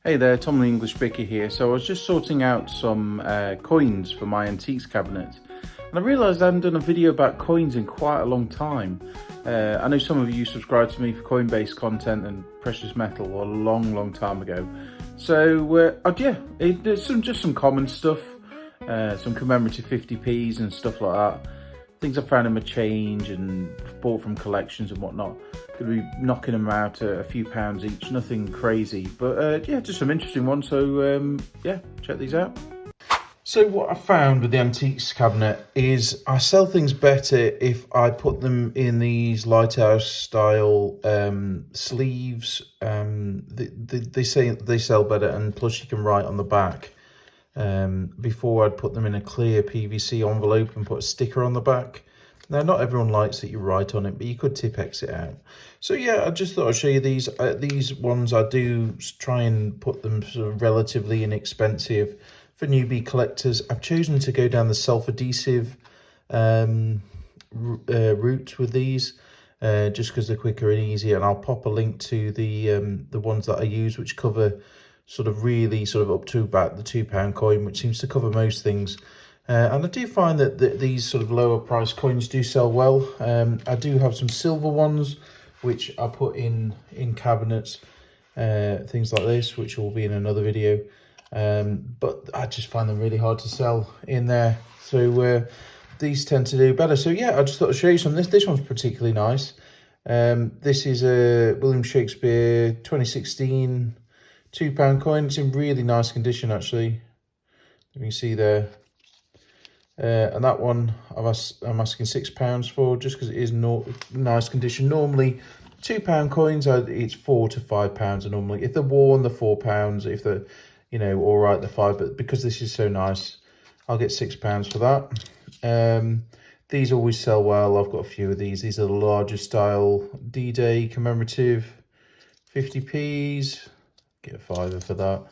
Hey there, Tom the English Baker here. So I was just sorting out some coins for my antiques cabinet, and I realised I hadn't done a video about coins in quite a long time. I know some of you subscribed to me for coin-based content and precious metal a long time ago. So it's just some common stuff, some commemorative 50p's and stuff like that. Things I found in my change and bought from collections and whatnot. Going to be knocking them out at a few pounds each, nothing crazy, but just some interesting ones. So check these out. So what I found with the antiques cabinet is I sell things better if I put them in these lighthouse style sleeves. They say they sell better, and plus you can write on the back. Before I'd put them in a clear PVC envelope and put a sticker on the back. Now, not everyone likes that you write on it, but you could Tipp-Ex it out. So yeah, I just thought I'd show you these. These ones I do try and put them sort of relatively inexpensive for newbie collectors. I've chosen to go down the self-adhesive route with these, just because they're quicker and easier. And I'll pop a link to the ones that I use, which cover really up to about the £2 coin, which seems to cover most things. And I do find that these sort of lower price coins do sell well. I do have some silver ones, which I put in cabinets, things like this, which will be in another video. But I just find them really hard to sell in there. So these tend to do better. So yeah, I just thought I'd show you some. This one's particularly nice. This is a William Shakespeare 2016 £2 coin. It's in really nice condition, actually. You can see there. And that one I'm asking £6 for, just because it is nice condition. Normally £2 coins, it's £4 to £5 normally. If they're worn, they're £4. If they're all right, they're £5. But because this is so nice, I'll get £6 for that. These always sell well. I've got a few of these. These are the larger style D-Day commemorative 50p's. Get a £5 for that.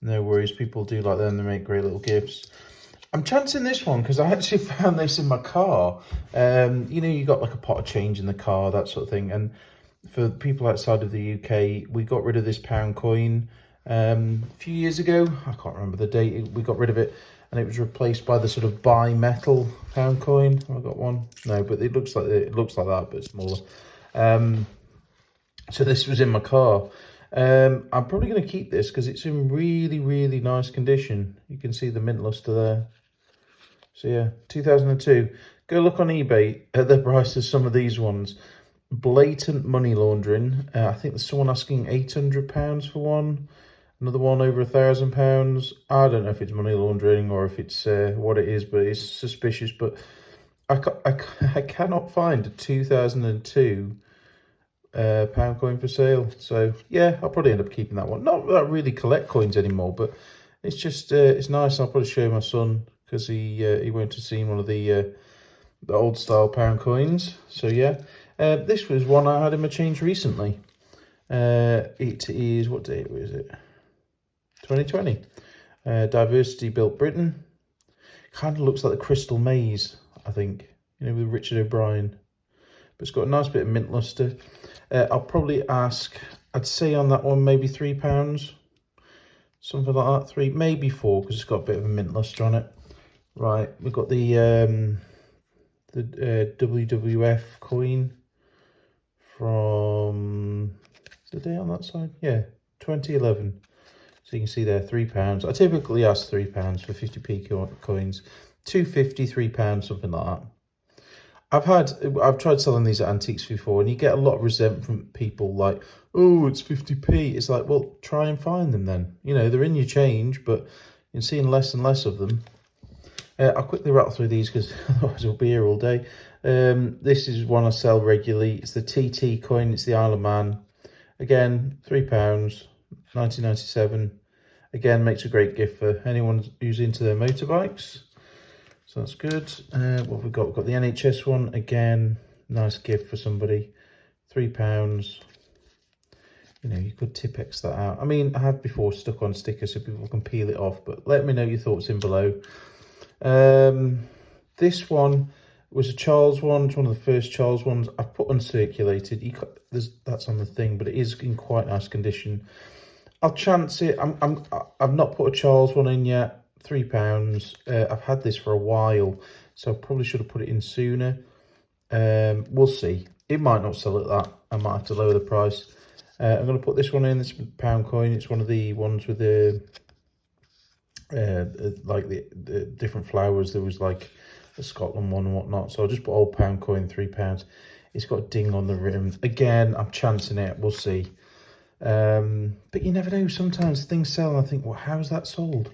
No worries, people do like them. They make great little gifts. I'm chancing this one because I actually found this in my car. You got like a pot of change in the car, that sort of thing. And for people outside of the UK, we got rid of this pound coin a few years ago. I can't remember the date. We got rid of it, and it was replaced by the sort of bi-metal pound coin. Have I got one? No, but it looks like that, but smaller. So this was in my car. I'm probably going to keep this because it's in really nice condition. You can see the mint luster there. So yeah, 2002. Go look on eBay at the price of some of these ones. Blatant money laundering. I think there's someone asking £800 for one. Another one over £1,000. I don't know if it's money laundering or if it's what it is, but it's suspicious. But I cannot find a 2002 pound coin for sale. So yeah, I'll probably end up keeping that one. Not that I really collect coins anymore, but it's just it's nice. I'll probably show my son because he went to see one of the old style pound coins. So yeah, this was one I had in my change recently. It is, what date is it? 2020. Diversity Built Britain. Kind of looks like the Crystal Maze, I think. With Richard O'Brien. But it's got a nice bit of mint luster. I'll probably ask, I'd say on that one, maybe £3. Something like that, 3, maybe 4, because it's got a bit of a mint luster on it. Right, we've got the WWF coin from the day on that side. Yeah, 2011. So you can see there, £3. I typically ask £3 for 50p coins. £2.50, £3, something like that. I've tried selling these at antiques before, and you get a lot of resentment from people like, oh, it's 50p. It's like, well, try and find them then. They're in your change, but you're seeing less and less of them. I'll quickly rattle through these because otherwise we'll be here all day. This is one I sell regularly. It's the TT coin. It's the Isle of Man. Again, £3, 1997. Again, makes a great gift for anyone who's into their motorbikes. So that's good. What have we got? We've got the NHS one. Again, nice gift for somebody. £3. You could Tipp-Ex that out. I mean, I have before stuck on stickers so people can peel it off, but let me know your thoughts in below. This one was a Charles one. It's one of the first Charles ones. I've put uncirculated. That's on the thing, but it is in quite nice condition. I'll chance it. I've not put a Charles one in yet. £3. I've had this for a while, so I probably should have put it in sooner. We'll see. It might not sell at that. I might have to lower the price. I'm going to put this one in. This pound coin. It's one of the ones with the like the different flowers. There was like the Scotland one and whatnot. So I'll just put old pound coin, £3. It's got a ding on the rim. Again, I'm chancing it. We'll see. But you never know. Sometimes things sell and I think, well, how's that sold?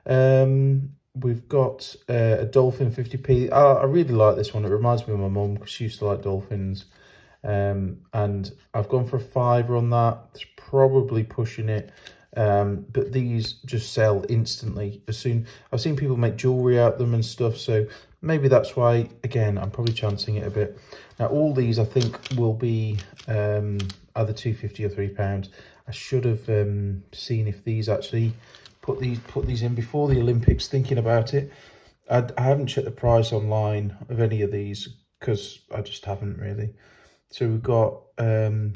We've got a dolphin 50p. I really like this one. It reminds me of my mum because she used to like dolphins. And I've gone for a £5 on that. It's probably pushing it. But these just sell instantly as soon. I've seen people make jewellery out of them and stuff, so maybe that's why, again, I'm probably chancing it a bit. Now, all these I think will be either £2.50 or £3. I should have seen if these actually put these in before the Olympics, thinking about it. I haven't checked the price online of any of these because I just haven't really. So we've got Team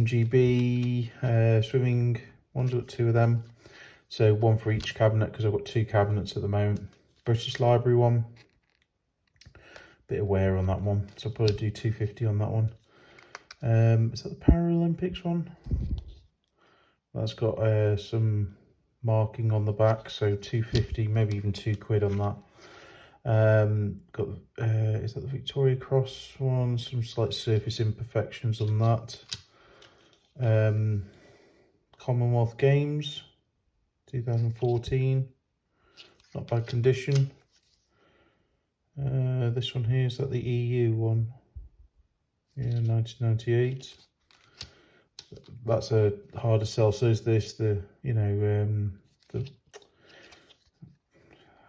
GB swimming ones, got 2 of them. So 1 for each cabinet because I've got 2 cabinets at the moment. British Library one. Bit of wear on that one, so I'll probably do £2.50 on that one. Is that the Paralympics one? That's got some marking on the back, so £2.50, maybe even £2 on that. Got is that the Victoria Cross one? Some slight surface imperfections on that. Commonwealth Games 2014, not bad condition. This one here, is that the EU one? Yeah, 1998. That's a harder sell. So is this the, you know, the,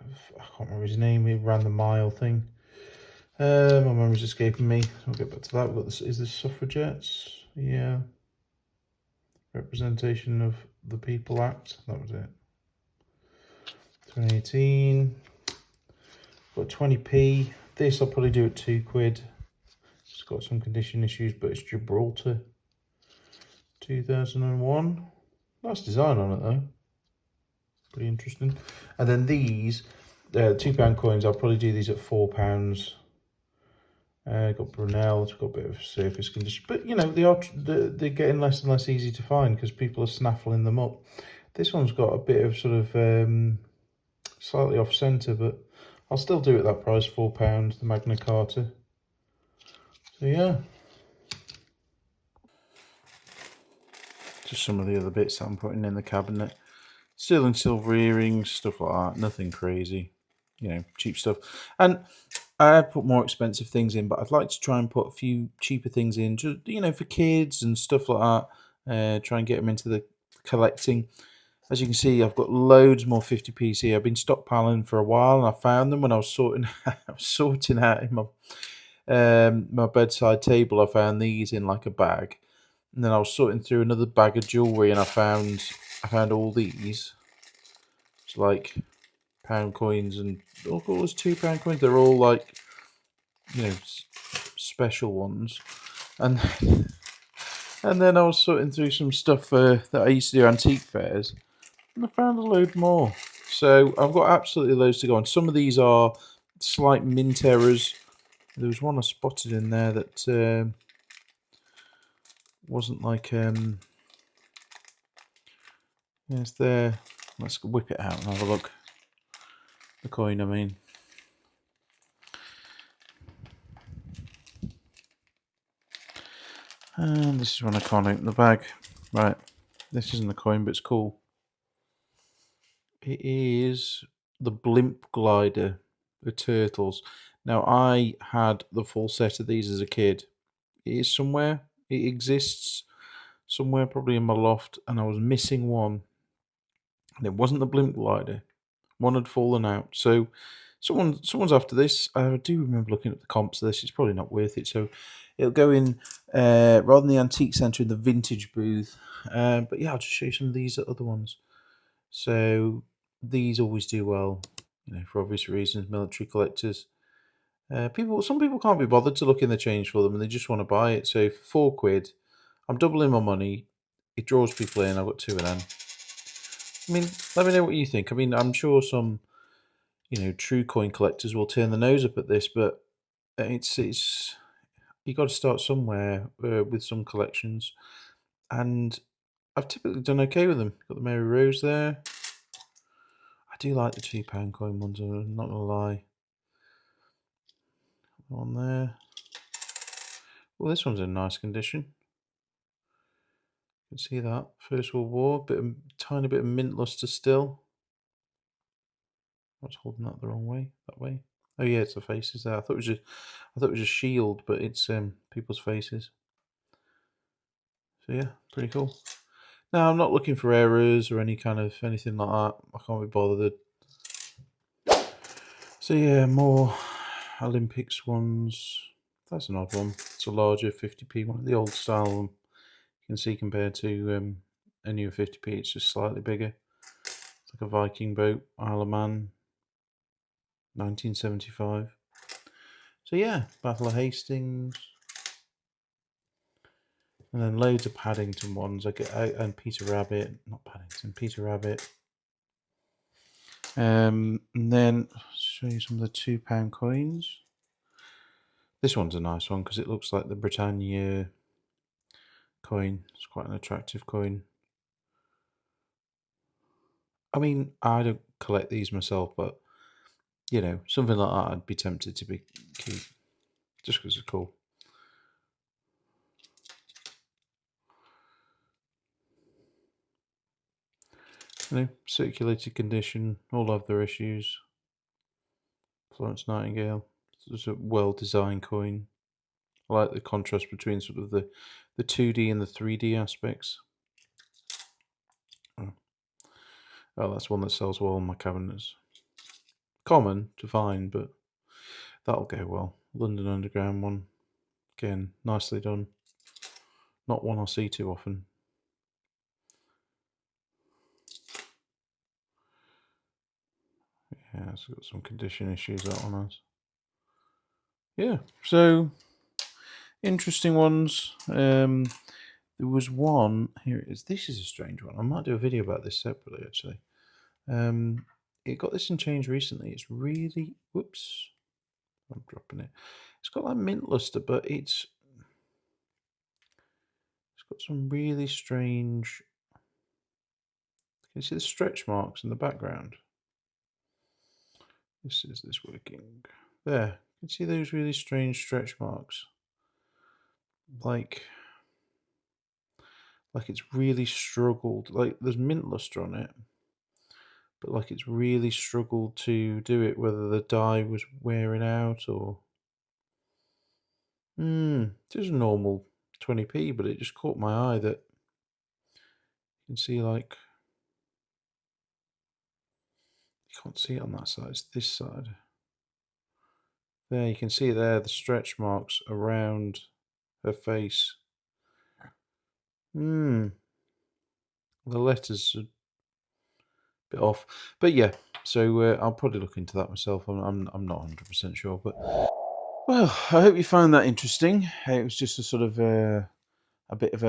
I can't remember his name. He ran the mile thing. My memory's escaping me. I'll get back to that. We've got this, is this suffragettes? Yeah. Representation of the People Act. That was it. 2018. Got 20p. This I'll probably do at £2. It's got some condition issues, but it's Gibraltar. 2001. Nice design on it though. Pretty interesting. And then these £2 coins, I'll probably do these at £4. Got Brunel's, got a bit of surface condition, but you know they're getting less and less easy to find because people are snaffling them up. This one's got a bit of sort of slightly off centre, but I'll still do it that price, £4, the Magna Carta. So yeah, just some of the other bits that I'm putting in the cabinet. Sterling silver earrings, stuff like that. Nothing crazy, you know, cheap stuff. And I have put more expensive things in, but I'd like to try and put a few cheaper things in, just, you know, for kids and stuff like that. Try and get them into the collecting. As you can see, I've got loads more 50p's here. I've been stockpiling for a while, and I found them when I was sorting out in my bedside table. I found these in like a bag, and then I was sorting through another bag of jewellery, and I found all these. It's like pound coins and all those £2 coins. They're all like, you know, special ones. And then I was sorting through some stuff that I used to do antique fairs, and I found a load more. So I've got absolutely loads to go on. Some of these are slight mint errors. There was one I spotted in there that wasn't like yes, there. Let's whip it out and have a look. The coin, I mean. And this is when I can't open the bag. Right, this isn't the coin, but it's cool. It is the blimp glider, the turtles. Now, I had the full set of these as a kid. It is somewhere. It exists somewhere, probably in my loft, and I was missing one. And it wasn't the blimp glider. One had fallen out. So someone's after this. I do remember looking at the comps of this. It's probably not worth it. So it'll go in rather than the antique centre, in the vintage booth. But yeah, I'll just show you some of these other ones. So these always do well, you know, for obvious reasons. Military collectors. Some people can't be bothered to look in the change for them, and they just want to buy it. So for £4, I'm doubling my money. It draws people in. I've got 2 of them. I mean, let me know what you think. I mean, I'm sure some, true coin collectors will turn the nose up at this, but it's you got to start somewhere with some collections, and I've typically done okay with them. Got the Mary Rose there. I do like the £2 coin ones. I'm not gonna lie. On there. Well, this one's in nice condition. You can see that First World War, tiny bit of mint luster still. I was holding that the wrong way. That way. Oh yeah, it's the faces there. I thought it was a shield, but it's people's faces. So yeah, pretty cool. Now I'm not looking for errors or anything like that. I can't be bothered. So yeah, more Olympics ones. That's an odd one. It's a larger 50p one, the old style one. You can see compared to a new 50p, it's just slightly bigger. It's like a Viking boat, Isle of Man, 1975. So yeah, Battle of Hastings. And then loads of Paddington ones. And Peter Rabbit, not Paddington, Peter Rabbit. And then show you some of the £2 coins. This one's a nice one because it looks like the Britannia coin. It's quite an attractive coin. I mean, I don't collect these myself, but something like that I'd be tempted to keep just because it's cool. Circulated condition, all have their issues. Florence Nightingale. It's a well-designed coin. I like the contrast between sort of the 2D and the 3D aspects. Oh, that's one that sells well on my cabinets. Common to find, but that'll go well. London Underground one. Again, nicely done. Not one I see too often. Yeah, it's got some condition issues, that one has. Yeah, so interesting ones. There was one, here it is. This is a strange one. I might do a video about this separately, actually. It got this in change recently. It's really, whoops, I'm dropping it. It's got like mint luster, but it's got some really strange. Can you see the stretch marks in the background? Is this working? There. You can see those really strange stretch marks. Like it's really struggled. Like there's mint luster on it, but like it's really struggled to do it, whether the dye was wearing out or just a normal 20p, but it just caught my eye that you can see, like, you can't see it on that side, it's this side. There, you can see there the stretch marks around her face. The letters are a bit off, but yeah. So I'll probably look into that myself. I'm not 100% sure, but well, I hope you found that interesting. It was just a sort of a bit of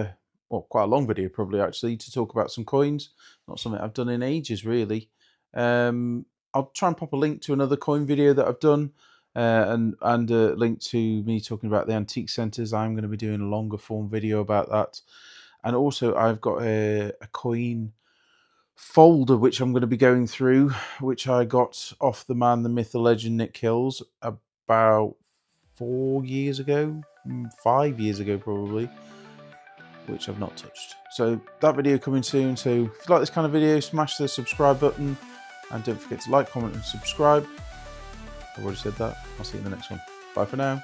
quite a long video probably actually to talk about some coins. Not something I've done in ages really. I'll try and pop a link to another coin video that I've done, and a link to me talking about the antique centres. I'm going to be doing a longer form video about that, and also I've got a coin folder which I'm going to be going through, which I got off the man, the myth, the legend, Nick Hills about 4 years ago, 5 years ago probably, which I've not touched. So that video coming soon. So if you like this kind of video, smash the subscribe button and don't forget to like, comment and subscribe. I've already said that. I'll see you in the next one. Bye for now.